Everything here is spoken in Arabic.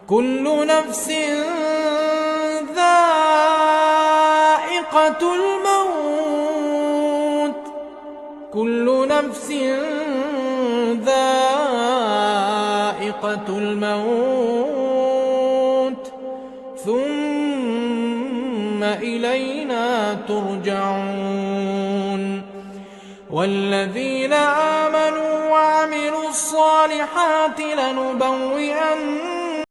كل نفس ذائقة الموت كل نفس ذائقة الموت ثم إلينا ترجعون والذين آمنوا وعملوا الصالحات لنبوئن